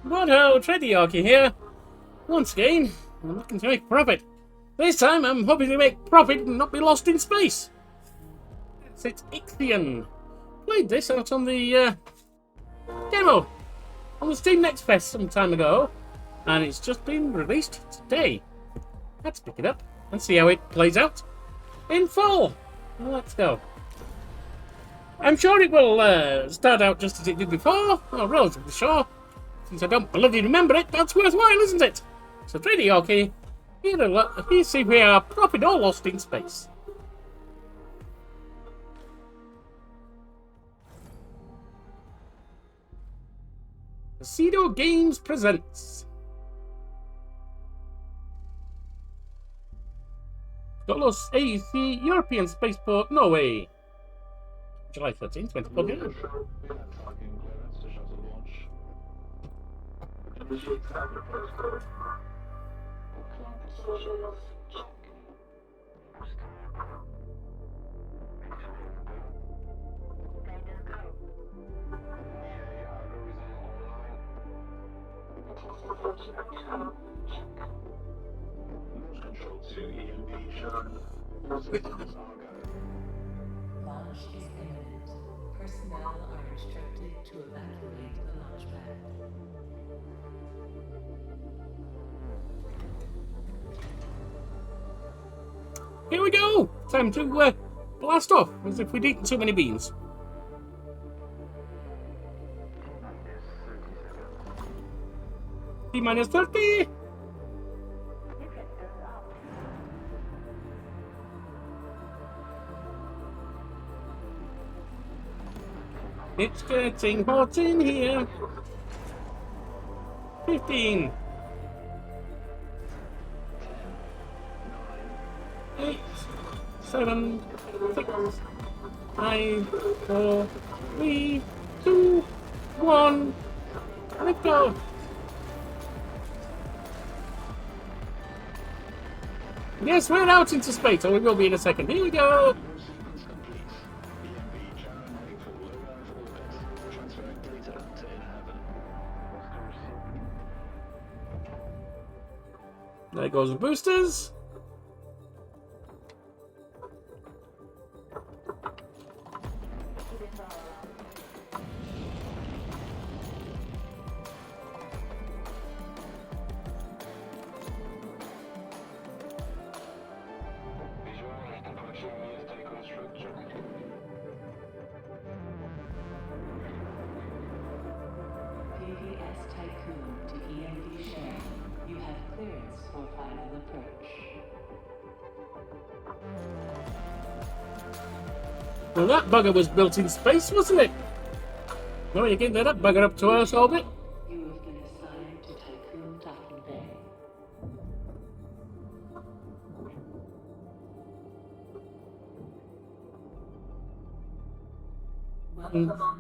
Righto, Trader Yorkie here. Once again, I'm looking to make profit. This time I'm hoping to make profit and not be lost in space. It's Ixion. Played this out on the demo on the Steam Next Fest some time ago, and it's just been released today. Let's pick it up and see how it plays out in full. Well, let's go. I'm sure it will start out just as it did before, or relatively sure. Since I don't bloody remember it, that's worthwhile, isn't it? So, Trader Yorkie, here see if we are profit or lost in space. Acedo Games presents Dolos AEC European Spaceport, Norway. July 13, 2014. Launch is imminent. Personnel are instructed to evacuate the launch pad. Here we go! Time to blast off, as if we'd eaten too many beans. T-minus 30! It's getting hot in here. 15. 8, 7, 6, 5, 4, 3, 2, 1. Let's go. Yes, we're out into space, or we will be in a second. Here we go. There goes the boosters. PVS Tycoon to EMD share. You have clearance for final approach. Well, that bugger was built in space, wasn't it? No, you can get that bugger up to Earth orbit. You have been assigned to Tycoon Docking Bay.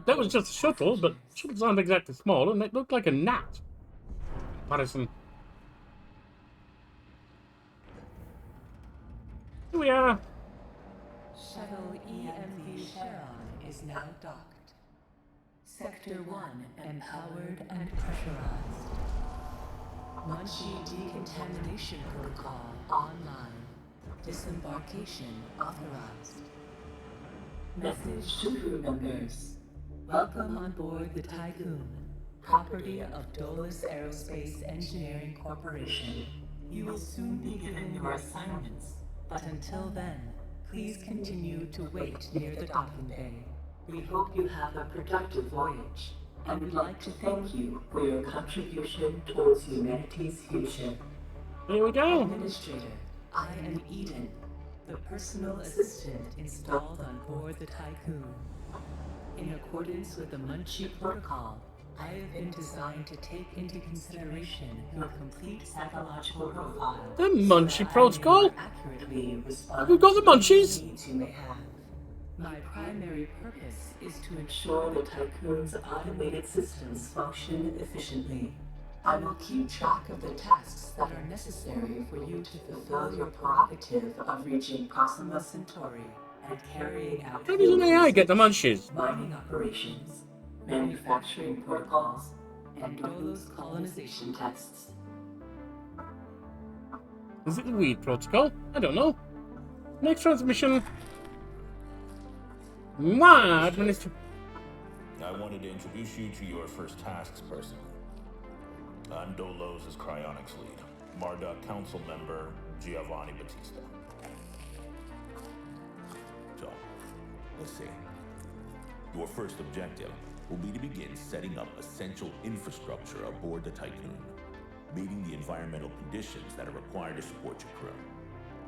That was just a shuttle, but shuttles aren't exactly small, and it looked like a gnat. Comparison. Here we are. Shuttle EMV Sharon is now docked. Sector 1 empowered and pressurized. Munchie decontamination protocol online. Disembarkation authorized. Message to crew members. Welcome on board the Tycoon, property of Dolus Aerospace Engineering Corporation. You will soon be given your assignments, but until then, please continue to wait near the docking bay. We hope you have a productive voyage, and would like to thank you for your contribution towards humanity's future. Here we go. Administrator, I am Eden, the personal assistant installed on board the Tycoon. In accordance with the Munchie Protocol, I have been designed to take into consideration your complete psychological profile. The Munchie Protocol? Accurately respond We've got the munchies. to needs you may have. My primary purpose is to ensure the Tycoon's automated systems function efficiently. I will keep track of the tasks that are necessary for you to fulfill your prerogative of reaching Proxima Centauri and carrying out How does an AI get the munchies? mining operations, manufacturing protocols, and Dolos colonization tests. Is it the weed protocol? I don't know. Next transmission. My administration. I wanted to introduce you to your first tasks person. I'm Dolos' cryonics lead, Marduk Council member Giovanni Battista. So, let's see. Your first objective will be to begin setting up essential infrastructure aboard the Tycoon, meeting the environmental conditions that are required to support your crew.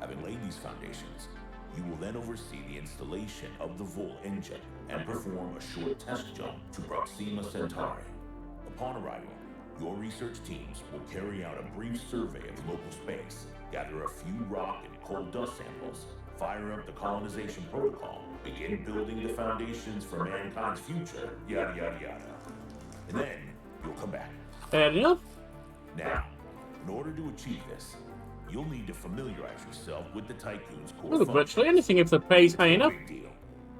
Having laid these foundations, you will then oversee the installation of the Vol engine and perform a short test jump to Proxima Centauri. Upon arrival, your research teams will carry out a brief survey of local space, gather a few rock and coal dust samples, fire up the colonization protocol, begin building the foundations for mankind's future, yada yada yada. And then you'll come back. Fair enough. Now, in order to achieve this, you'll need to familiarize yourself with the Tycoon's core Well, functions. virtually anything if the pay's high enough. Big deal.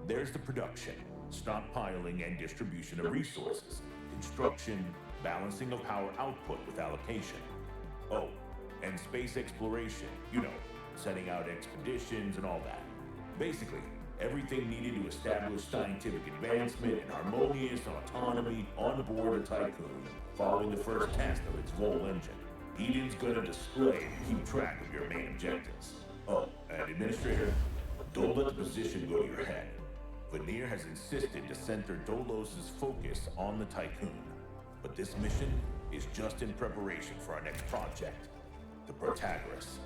There's the production, stockpiling and distribution of resources, construction, balancing of power output with allocation. Oh, and space exploration, you know, setting out expeditions and all that. Basically, everything needed to establish scientific advancement and harmonious autonomy on board a Tycoon following the first test of its Vol engine. Eden's gonna display and keep track of your main objectives. Oh, and Administrator, don't let the position go to your head. Veneer has insisted to center Dolos' focus on the Tycoon. But this mission is just in preparation for our next project, the Protagoras.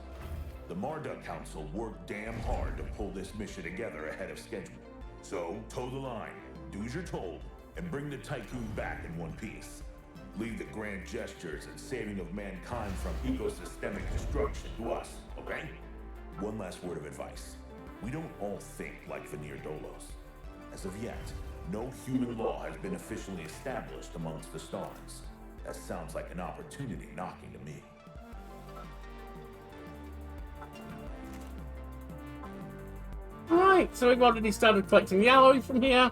The Marduk Council worked damn hard to pull this mission together ahead of schedule. So, toe the line, do as you're told, and bring the Tycoon back in one piece. Leave the grand gestures and saving of mankind from ecosystemic destruction to us, okay? One last word of advice. We don't all think like Veneer Dolos. As of yet, no human law has been officially established amongst the stars. That sounds like an opportunity knocking to me. Alright, so we've already started collecting the alloy from here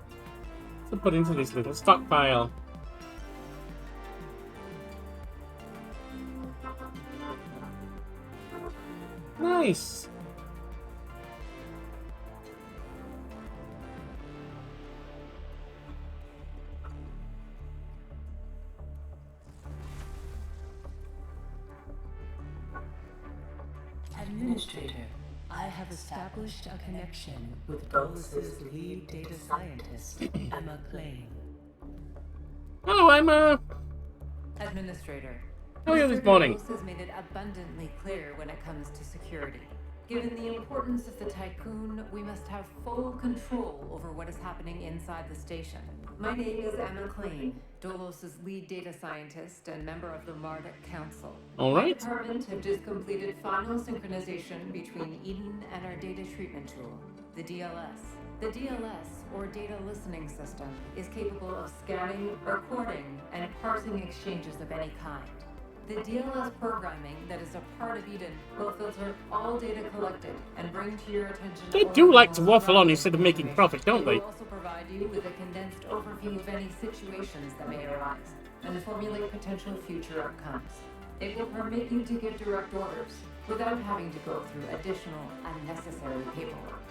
to put into this little stockpile. Nice. Administrator, I have established a connection with Dolos' lead data scientist, Emma Klein. Hello, Emma. Administrator, How are you this Mr. morning? Dolos has made it abundantly clear when it comes to security. Given the importance of the Tycoon, we must have full control over what is happening inside the station. My name is Emma Klein, Dolos' lead data scientist and member of the Marduk Council. All right. My department have just completed final synchronization between Eden and our data treatment tool, the DLS. The DLS, or Data Listening System, is capable of scanning, recording, and parsing exchanges of any kind. The DLS programming that is a part of Eden will filter all data collected and bring to your attention. They do like to waffle on instead of making profit, don't It they? will also provide you with a condensed overview of any situations that may arise and formulate potential future outcomes. It will permit you to give direct orders without having to go through additional unnecessary paperwork.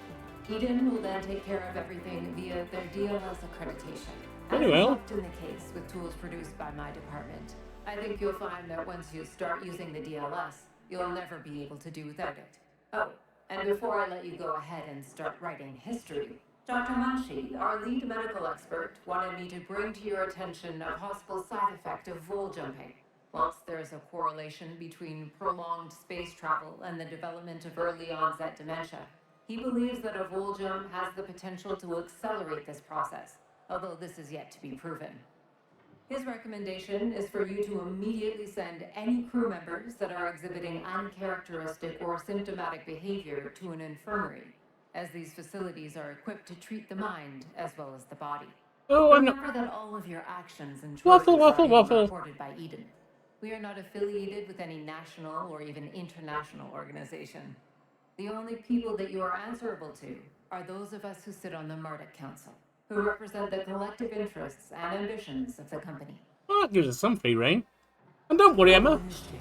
Eden will then take care of everything via their DLS accreditation. Very As well. is often the case with tools produced by my department, I think you'll find that once you start using the DLS, you'll never be able to do without it. Oh, and before I let you go ahead and start writing history, Dr. Munshi, our lead medical expert, wanted me to bring to your attention a possible side effect of vol jumping. Whilst there is a correlation between prolonged space travel and the development of early onset dementia, he believes that a vol jump has the potential to accelerate this process, although this is yet to be proven. His recommendation is for you to immediately send any crew members that are exhibiting uncharacteristic or symptomatic behavior to an infirmary, as these facilities are equipped to treat the mind as well as the body. Oh, I'm not. Remember that all of your actions and choices Waffle, are waffle, being waffle. reported by Eden. We are not affiliated with any national or even international organization. The only people that you are answerable to are those of us who sit on the Marduk Council, who represent the collective interests and ambitions of the company. Well, that gives us some free reign. And don't worry, Emma. Administrator,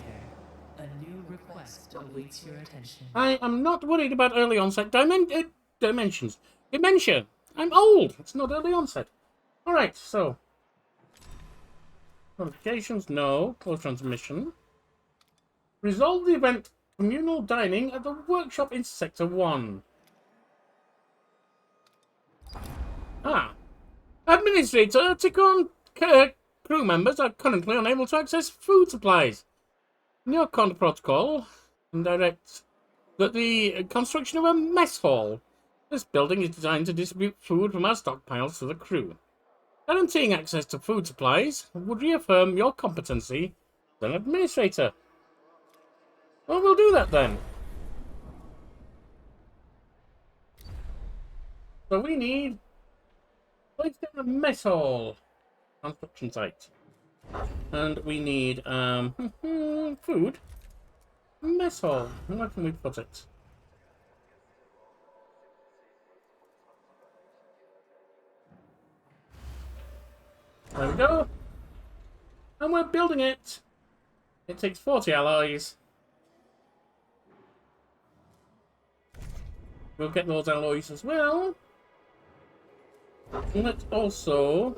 a new request awaits your attention. I am not worried about early onset dimensions. Dementia. I'm old. It's not early onset. Alright, so. Notifications, no. Close transmission. Resolve the event communal dining at the workshop in Sector 1. Ah. Administrator, Ticon crew members are currently unable to access food supplies. Neocon protocol directs that the construction of a mess hall. This building is designed to distribute food from our stockpiles to the crew. Guaranteeing access to food supplies would reaffirm your competency as an administrator. Well, we'll do that then. So we need place down a mess hall construction site. And we need food. Mess hall. Where can we put it? There we go. And we're building it. It takes 40 alloys. We'll get those alloys as well. And let's also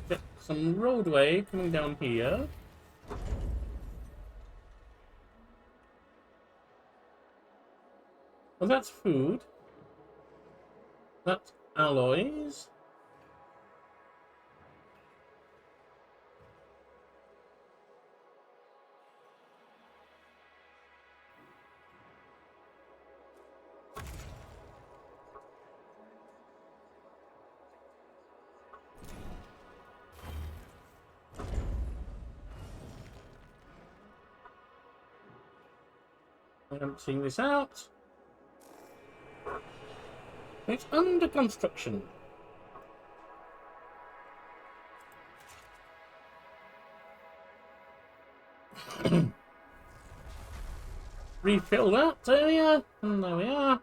get some roadway coming down here. Well, that's food. That's alloys. I'm emptying this out. It's under construction. Refill that area, and there we are.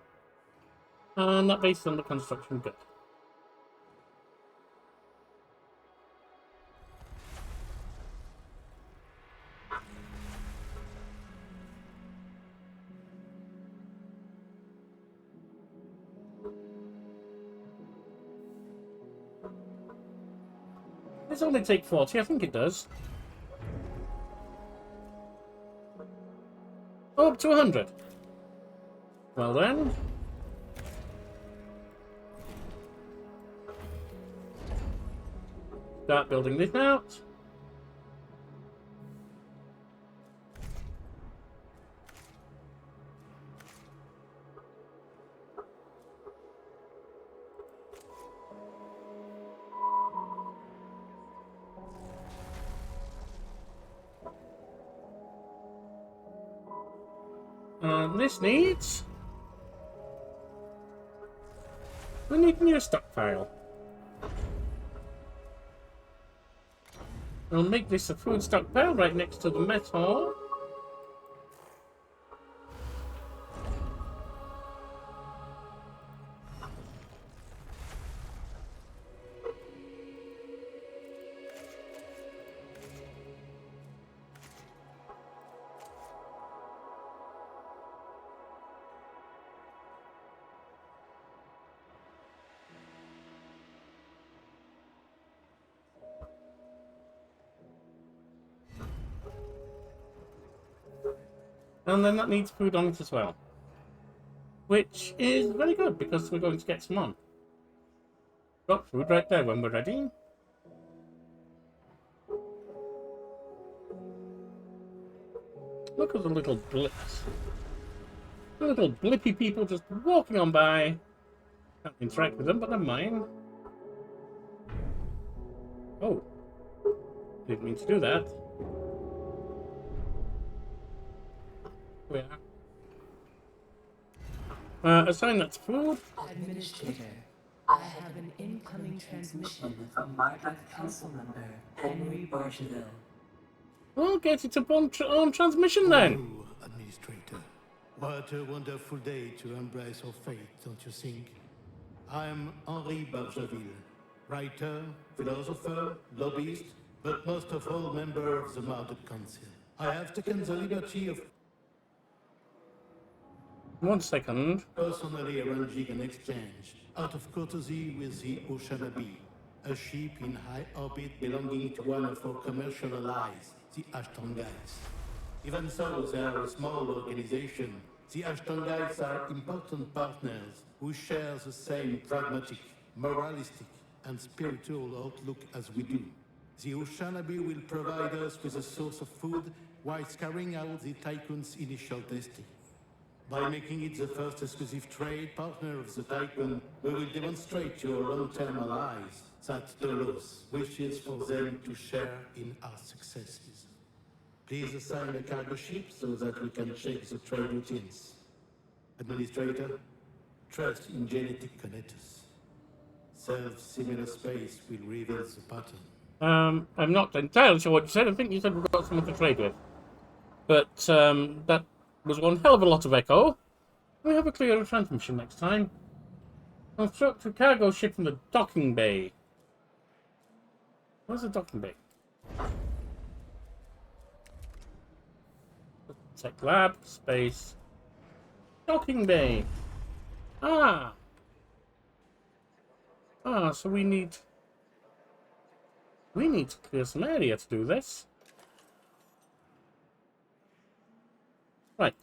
And that base is under construction, good. This only take 40, I think it does. Oh, up to 100. Well then. Start building this out. And this needs... we need a new stockpile. I'll make this a food stockpile right next to the mess hall. And then that needs food on it as well. Which is very good, because we're going to get some on. Got food right there when we're ready. Look at the little blips. The little blippy people just walking on by. Can't interact with them, but never mind. Oh. Didn't mean to do that. Assign that to food. Administrator, I have an incoming transmission from Marduk Council member Henry Bargeville. Well, get it up on transmission then. Hello, Administrator. What a wonderful day to embrace our fate, don't you think? I'm Henri Bargeville, writer, philosopher, lobbyist, but most of all member of the Marduk Council. I have taken the liberty of 1 second. personally arranging an exchange out of courtesy with the Oceanabe, a ship in high orbit belonging to one of our commercial allies, the Ashtongites. Even so, they are a small organization. The Ashtongites are important partners who share the same pragmatic, moralistic, and spiritual outlook as we do. The Oceanabe will provide us with a source of food while carrying out the Tycoon's initial testing. By making it the first exclusive trade partner of the Tycoon, we will demonstrate to our long-term allies that Dolos wishes for them to share in our successes. Please assign a cargo ship so that we can check the trade routines. Administrator, trust in genetic connectors. Self-similar space will reveal the pattern. I'm not entirely sure what you said. I think you said we've got someone to trade with. But that was one hell of a lot of echo. We have a clear transmission next time. Construct a cargo ship from the docking bay. Where's the docking bay? Tech lab, space, docking bay. Ah, so we need to clear some area to do this. Right.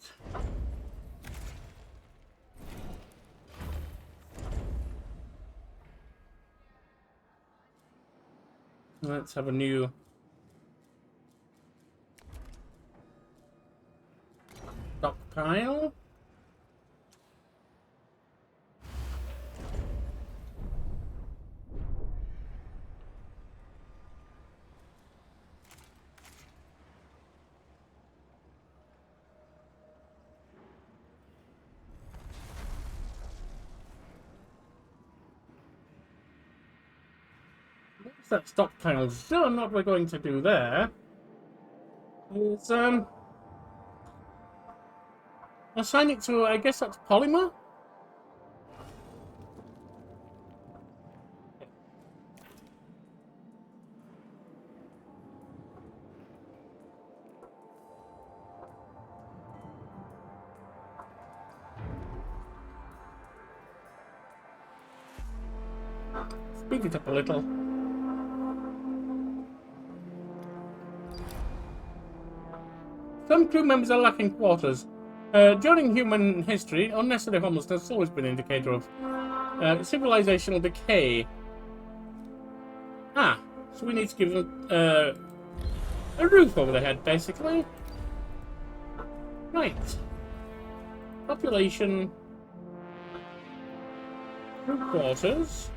Let's have a new stockpile. What's that stockpile? Still not we're going to do there. Is assign it to, I guess that's polymer? Speed it up a little. Some crew members are lacking quarters. During human history, unnecessary homelessness has always been an indicator of civilizational decay. Ah, so we need to give them a roof over their head, basically. Right. Population. Crew quarters.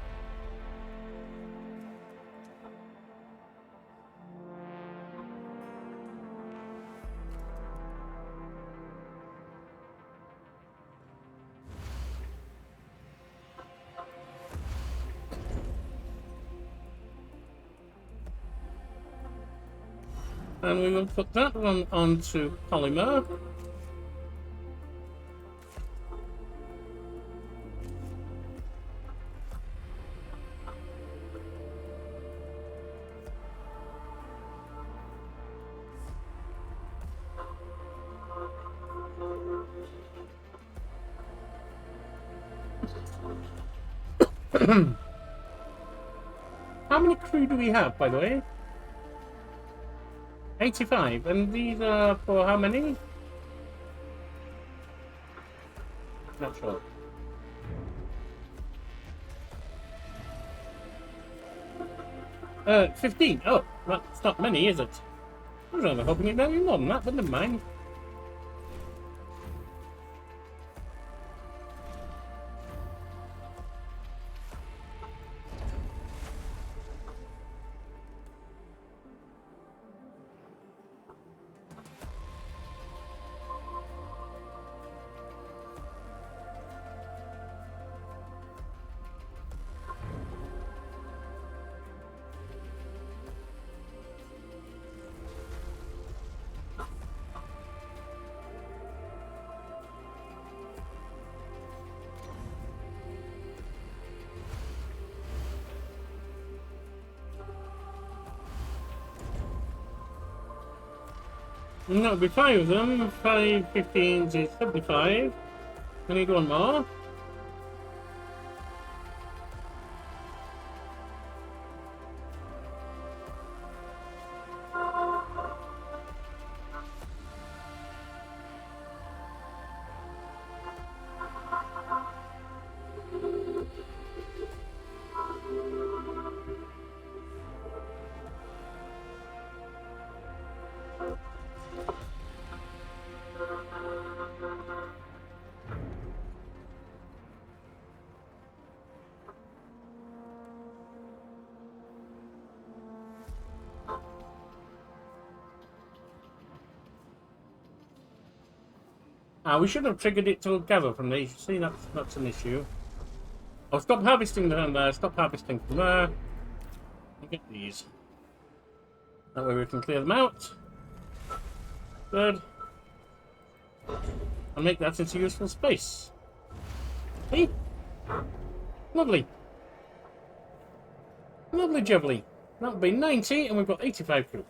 And we will put that one onto polymer. How many crew do we have, by the way? 85, and these are for how many? Not sure. Uh, 15. Oh, that's not many, is it? I was rather hoping it might be more than that, but never mind. And that'll be 5 of them. 5, 15 is 75. I need one more. We should have triggered it to gather from these. See, that's an issue. Oh, stop harvesting from there. Stop harvesting from there. I'll get these. That way we can clear them out. Good. And make that into useful space. See? Lovely. Lovely jubbly. That would be 90, and we've got 85 crew.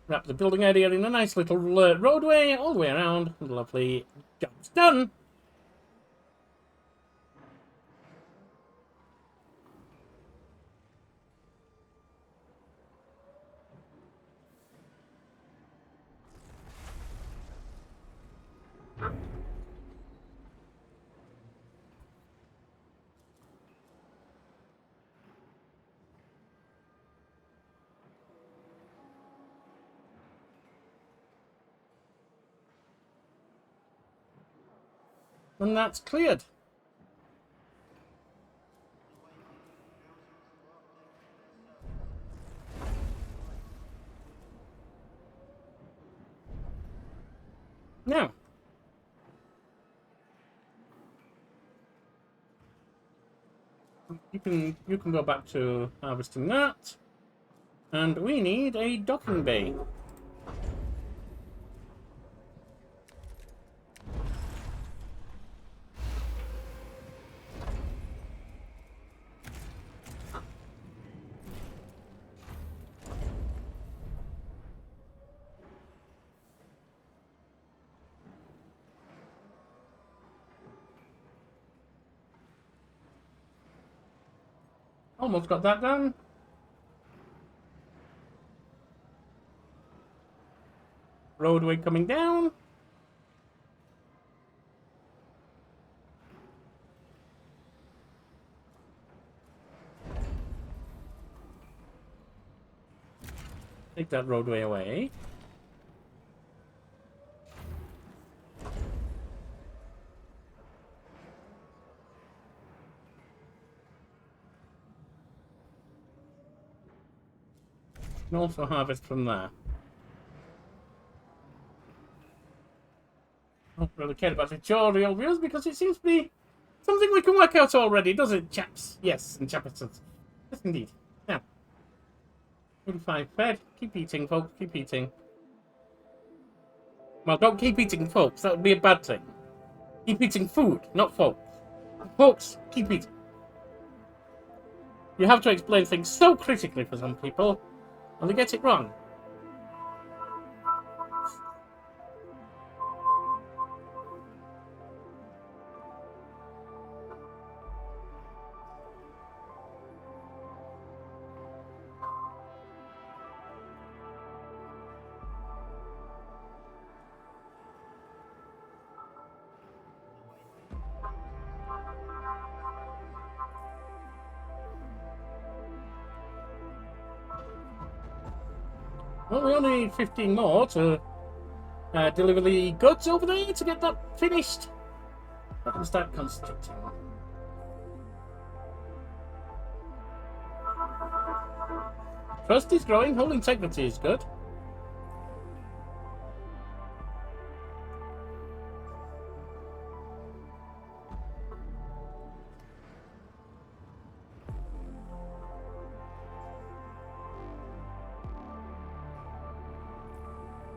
Wrap the building area in a nice little roadway all the way around. Lovely. Job's done. And that's cleared. Now, you can go back to harvesting that, and we need a docking bay. Almost got that done. Roadway coming down. Take that roadway away. And also harvest from there. I don't really care about tutorial views because it seems to be something we can work out already, does it, chaps? Yes, and chappetons. Yes, indeed. Now, 85 fed. Keep eating, folks. Keep eating. Well, don't keep eating, folks. That would be a bad thing. Keep eating food, not folks. Folks, keep eating. You have to explain things so critically for some people, and they get it wrong. Well, we only need 15 more to deliver the goods over there to get that finished. I can start constructing. Trust is growing, whole integrity is good.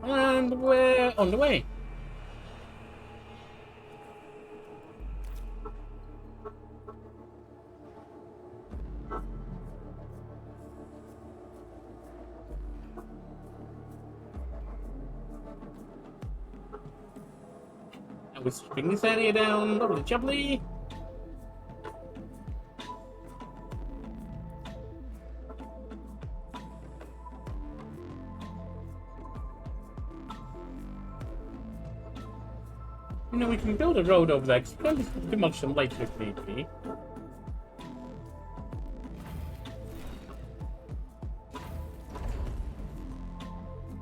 And we're on the way. We're stripping this area down. Lovely jubbly. You know, we can build a road over there, because we can demolish them later if need be.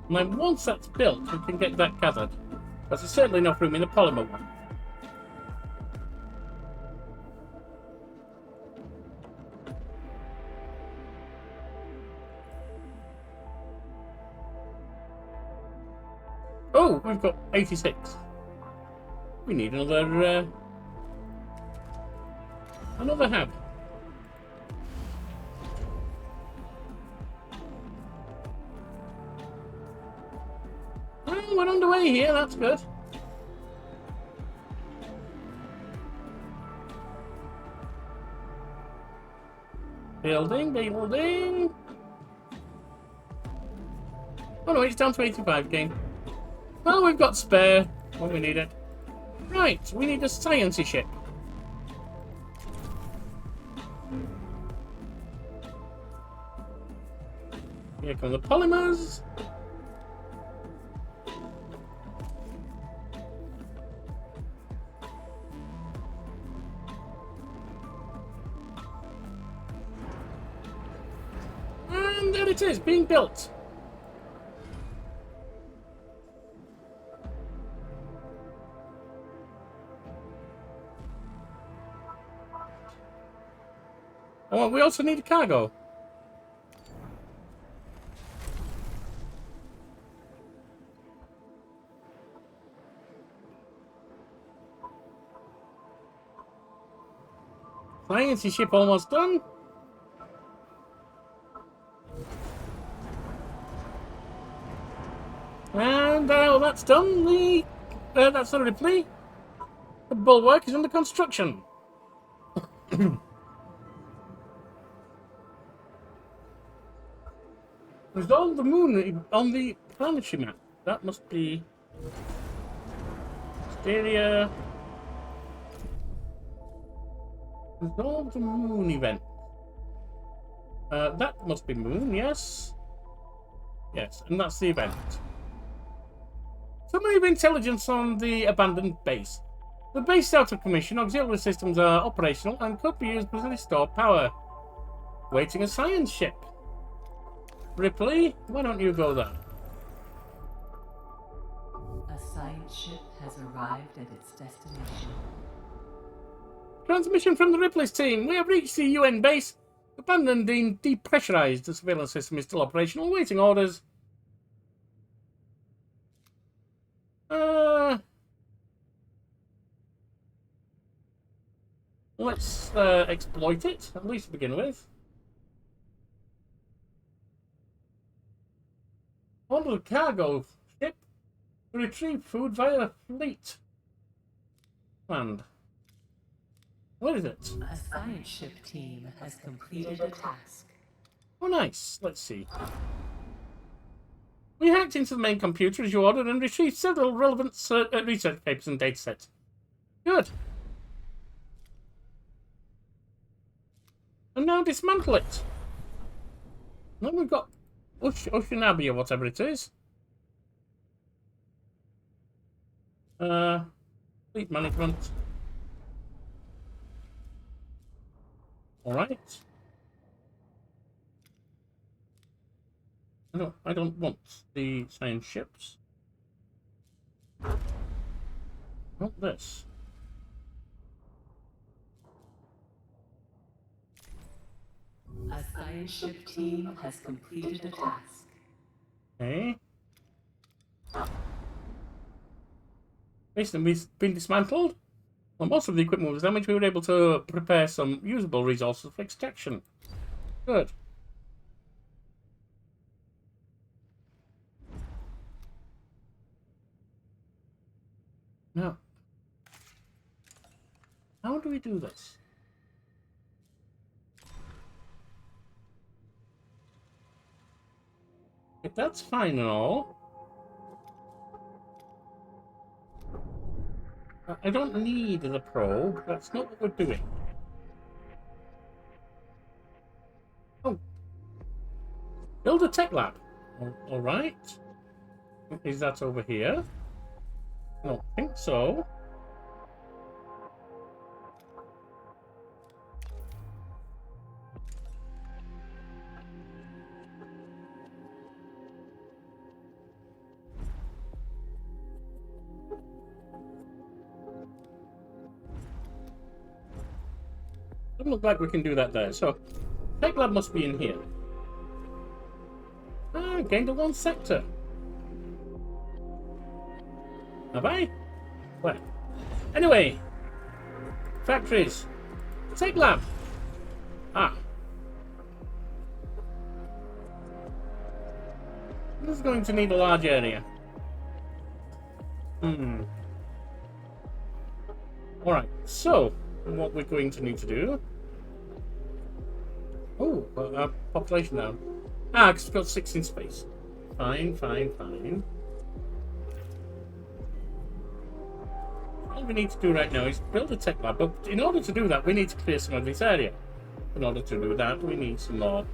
And then once that's built, we can get that gathered. But there's certainly enough room in the polymer one. Oh, we've got 86. We need another hub. Oh, we're underway here, that's good. Building, building. Oh no, it's down to 85 again. Well, we've got spare when we need it. Right, we need a sciencey ship. Here come the polymers. And there it is, being built. Oh, we also need a cargo. Sciencey ship almost done. And that's done. That's the Ripley. The bulwark is under construction. Resolve the moon on the planetary map. That must be Stereo. Resolve the moon event. That must be moon, yes. Yes, and that's the event. Summary of intelligence on the abandoned base. The base is out of commission, auxiliary systems are operational, and could be used to restore power. Waiting a science ship. Ripley, why don't you go there? A science ship has arrived at its destination. Transmission from the Ripley's team. We have reached the UN base. Abandoned and depressurized. The surveillance system is still operational. Waiting orders. Let's exploit it, at least to begin with. Order the cargo ship to retrieve food via the fleet. Planned. What is it? A science ship team has completed a task. Oh, nice. Let's see. We hacked into the main computer as you ordered and retrieved several relevant research papers and datasets. Good. And now dismantle it. Then we've got Oceanabi or whatever it is. Fleet management. Alright. No, I don't want the science ships. Not this. A science ship team has completed a task. Okay. Basically, we've been dismantled. When most of the equipment was damaged, we were able to prepare some usable resources for extraction. Good. Now, how do we do this? If that's fine and all. I don't need the probe. That's not what we're doing. Oh. Build a tech lab. All right. Is that over here? I don't think so. Doesn't look like we can do that there. So, tech lab must be in here. Ah, gained a 1 sector. Have I? Where? Anyway, factories. Tech lab. Ah. This is going to need a large area. Alright, so what we're going to need to do. Oh, population down. Ah, because we've got 6 in space. Fine, fine, fine. All we need to do right now is build a tech lab, but in order to do that, we need to clear some of this area. In order to do that, we need some more.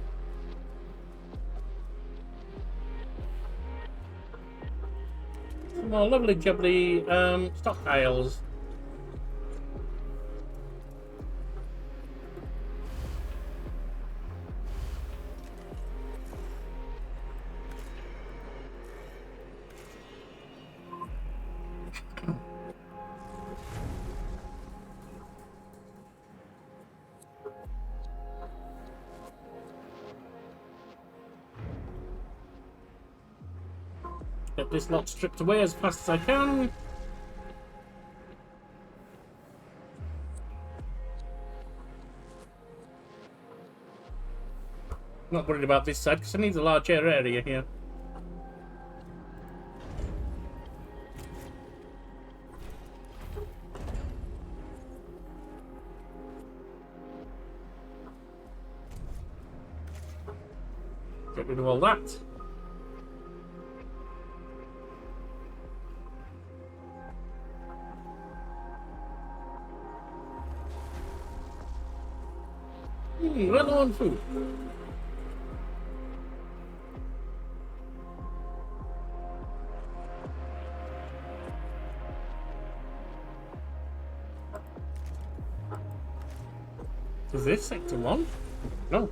Some more lovely jubbly stockpiles. Get this lot stripped away as fast as I can. Not worried about this side because I need a larger area here. Get rid of all that. Well on food. Is this sector 1? No.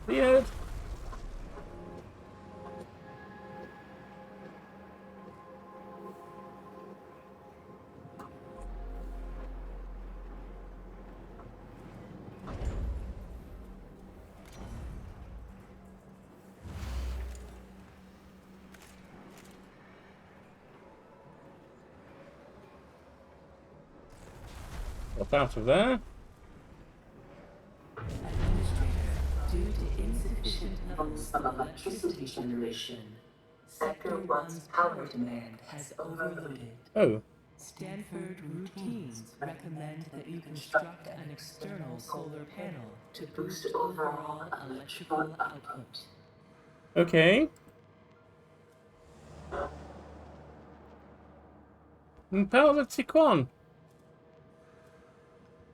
Weird. Up out of there. Due to insufficient levels of electricity generation, Sector 1's power demand has overloaded. Oh. Stanford routines recommend that you construct an external solar panel to boost overall electrical output. Okay. And power the Tiquan.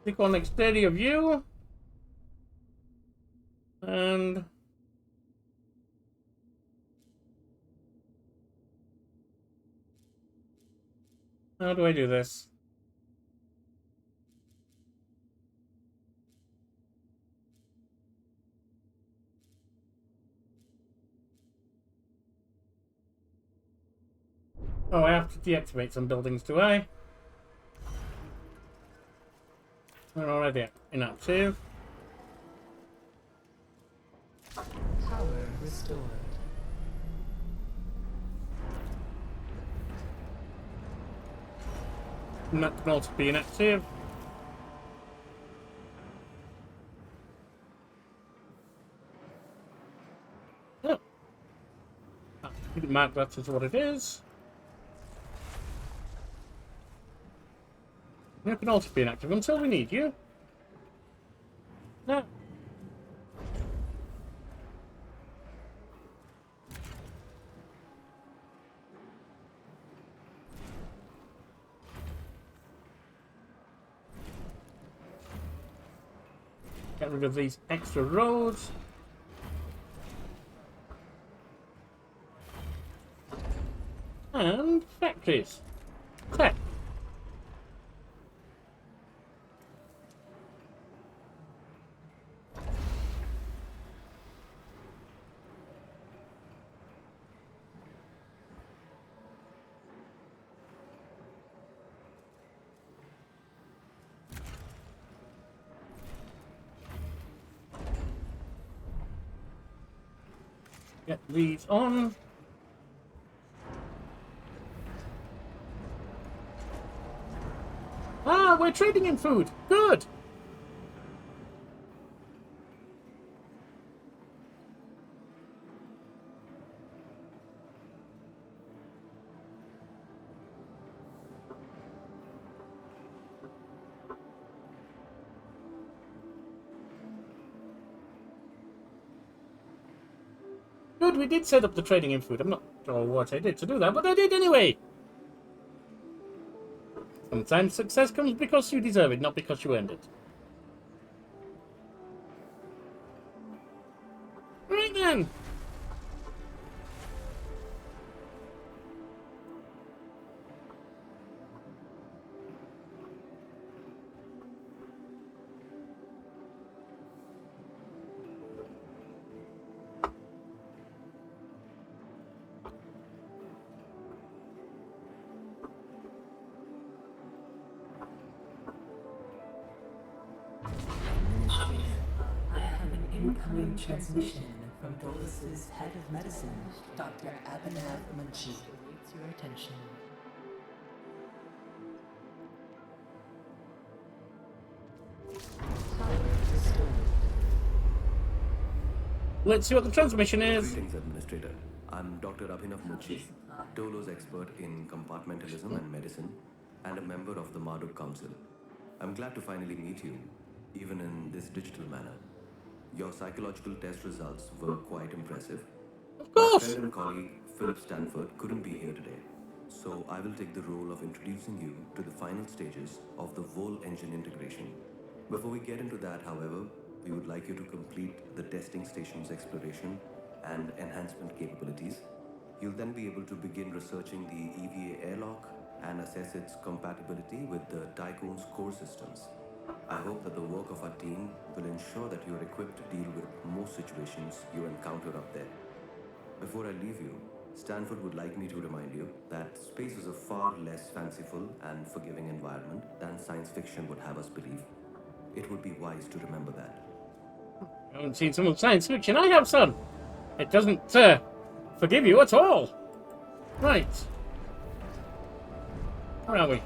Tiquan exterior view. And how do I do this? Oh, I have to deactivate some buildings, do I? They're already inactive. restored. And that can also be inactive. Oh. Didn't mark that as what it is. You can also be inactive until we need you. No. Get rid of these extra roads. And factories. Tech. Get these on. Ah, we're trading in food. Good. Good, we did set up the trading in food. I'm not sure what I did to do that, but I did anyway. Sometimes success comes because you deserve it, not because you earned it. Right then. I have an incoming transmission from Dolus's head of medicine, Dr. Abhinav Munshi. Awaits your attention. Power restored. Let's see what the transmission is. Greetings, Administrator. I'm Dr. Abhinav Munshi, Dolo's expert in compartmentalism and medicine, and a member of the Marduk Council. I'm glad to finally meet you, even in this digital manner. Your psychological test results were quite impressive. Of My course. friend and colleague, Philip Stanford, couldn't be here today, so I will take the role of introducing you to the final stages of the Vol engine integration. Before we get into that, however, we would like you to complete the testing station's exploration and enhancement capabilities. You'll then be able to begin researching the EVA airlock and assess its compatibility with the Tycoon's core systems. I hope that the work of our team will ensure that you're equipped to deal with most situations you encounter up there. Before I leave you, Stanford would like me to remind you that space is a far less fanciful and forgiving environment than science fiction would have us believe. It would be wise to remember that. I haven't seen some of science fiction. I have, son. It doesn't forgive you at all. Right. Where are we?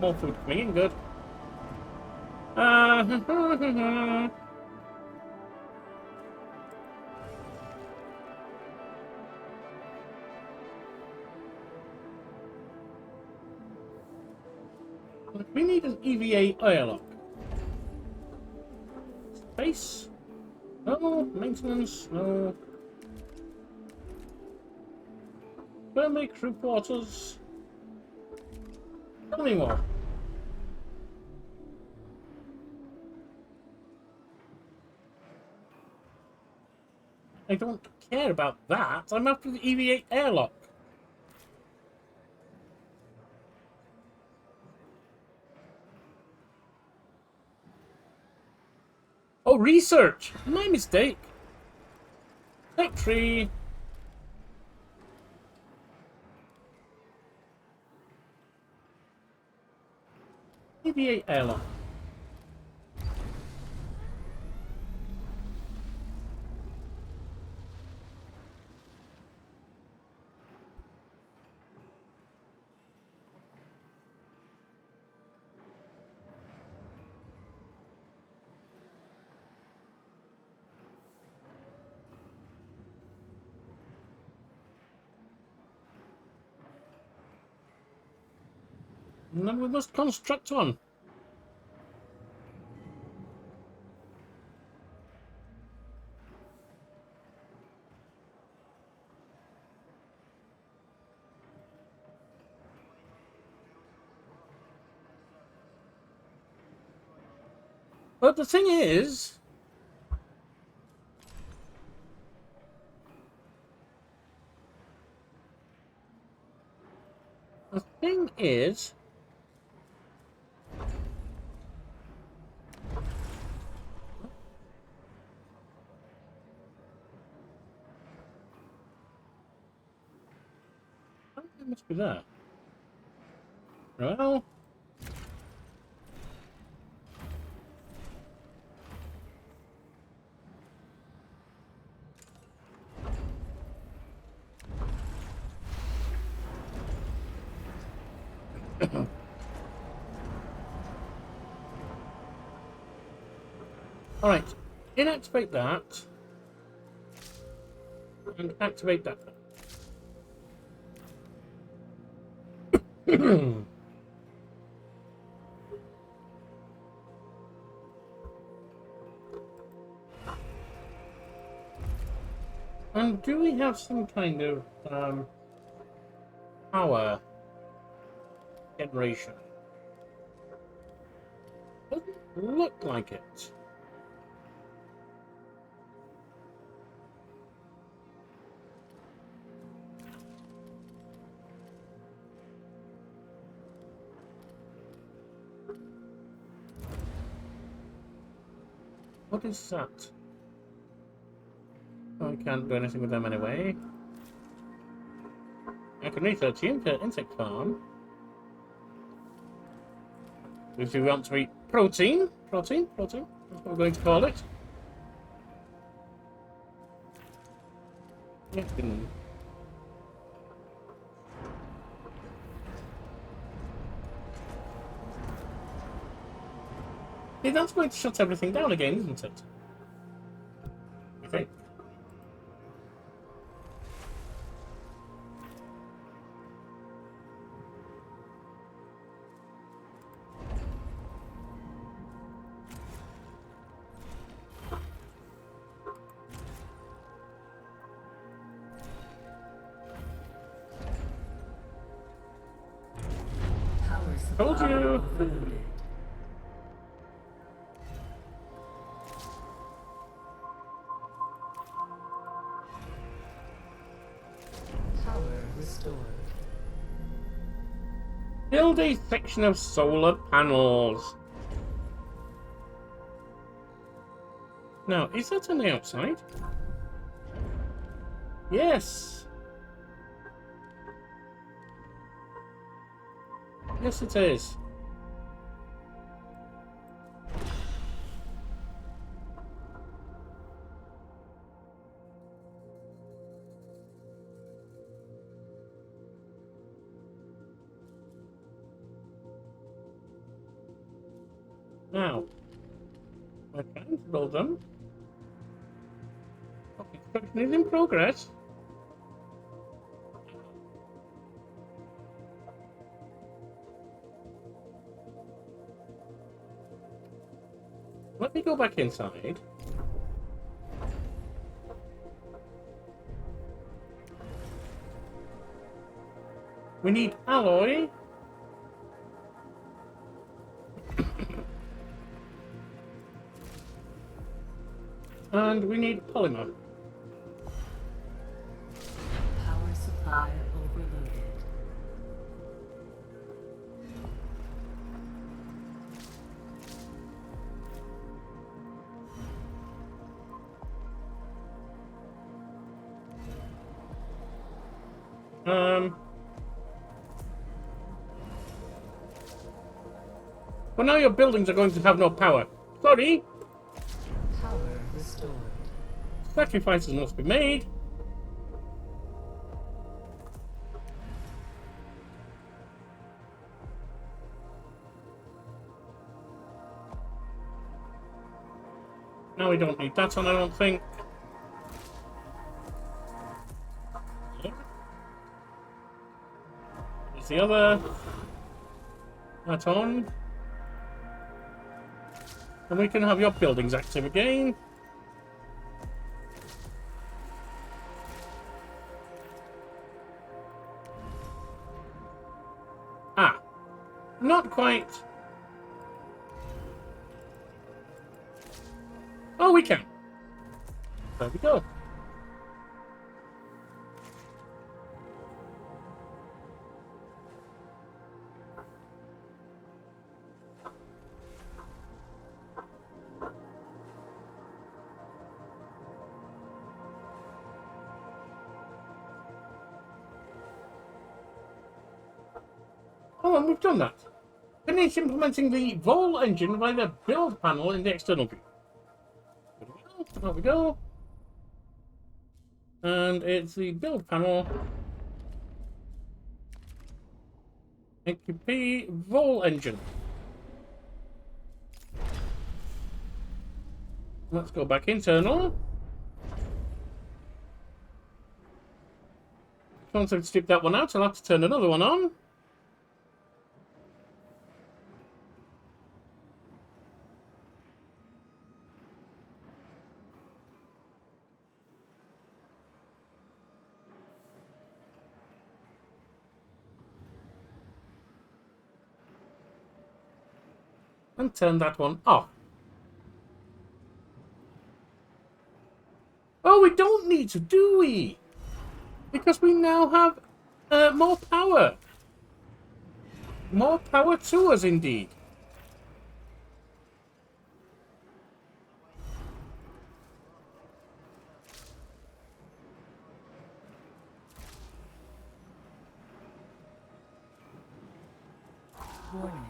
More food coming in. Good. We need an EVA airlock. Space. No. Maintenance. No. Firmly crew quarters. Tell me more. I don't care about that. I'm after the EVA airlock. Oh, research! My mistake. Tech tree. EVA airlock. And then we must construct one. But the thing is, the thing is, it must be there. Well, all right. Inactivate that and activate that. And do we have some kind of power generation? Doesn't look like it. What is that? Oh, I can't do anything with them anyway. I can research the insect farm. If you want to eat protein. Protein. That's what we're going to call it. Yeah. See, that's going to shut everything down again, isn't it? I think. Told you. Power restored. Build a section of solar panels. Now, is that on the outside? Yes. Yes, it is. Now, we're trying to build them. Okay, construction is in progress. Let me go back inside. We need alloy. And we need polymer. Power supply overloaded. Well, now your buildings are going to have no power. Sorry. Power restored. Sacrifices must be made. Now we don't need that one, I don't think. There's the other. That on. And we can have your buildings active again. Ah. Not quite. Oh, we can. There we go. Oh, and we've done that. Finish implementing the Vol engine by the build panel in the external view. There we go. And it's the build panel. AQP Vol engine. Let's go back internal. Once I've stripped that one out, I'll have to turn another one on. And turn that one off. Oh, we don't need to, do we? Because we now have more power. More power to us, indeed. Warning.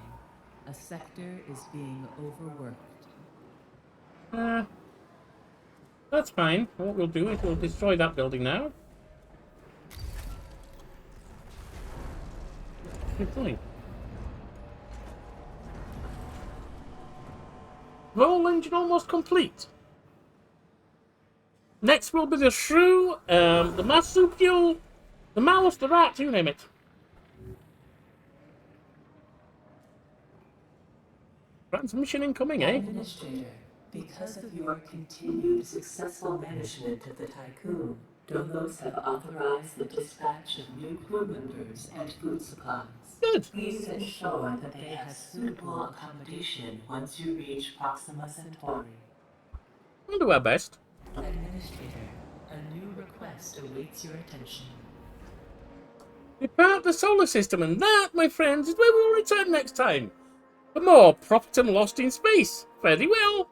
A sector is being overworked. That's fine. What we'll do is we'll destroy that building now. Good point. Roll engine almost complete. Next will be the shrew, the marsupial, the mouse, the rat, you name it. Transmission incoming, eh? Administrator, because of your continued successful management of the Tycoon, Dolos have authorized the dispatch of new crew members and food supplies. Good. Please ensure that they have suitable accommodation once you reach Proxima Centauri. We'll do our best. Administrator, a new request awaits your attention. Depart the solar system, and that, my friends, is where we'll return next time. For more Properton Lost in Space. Very well.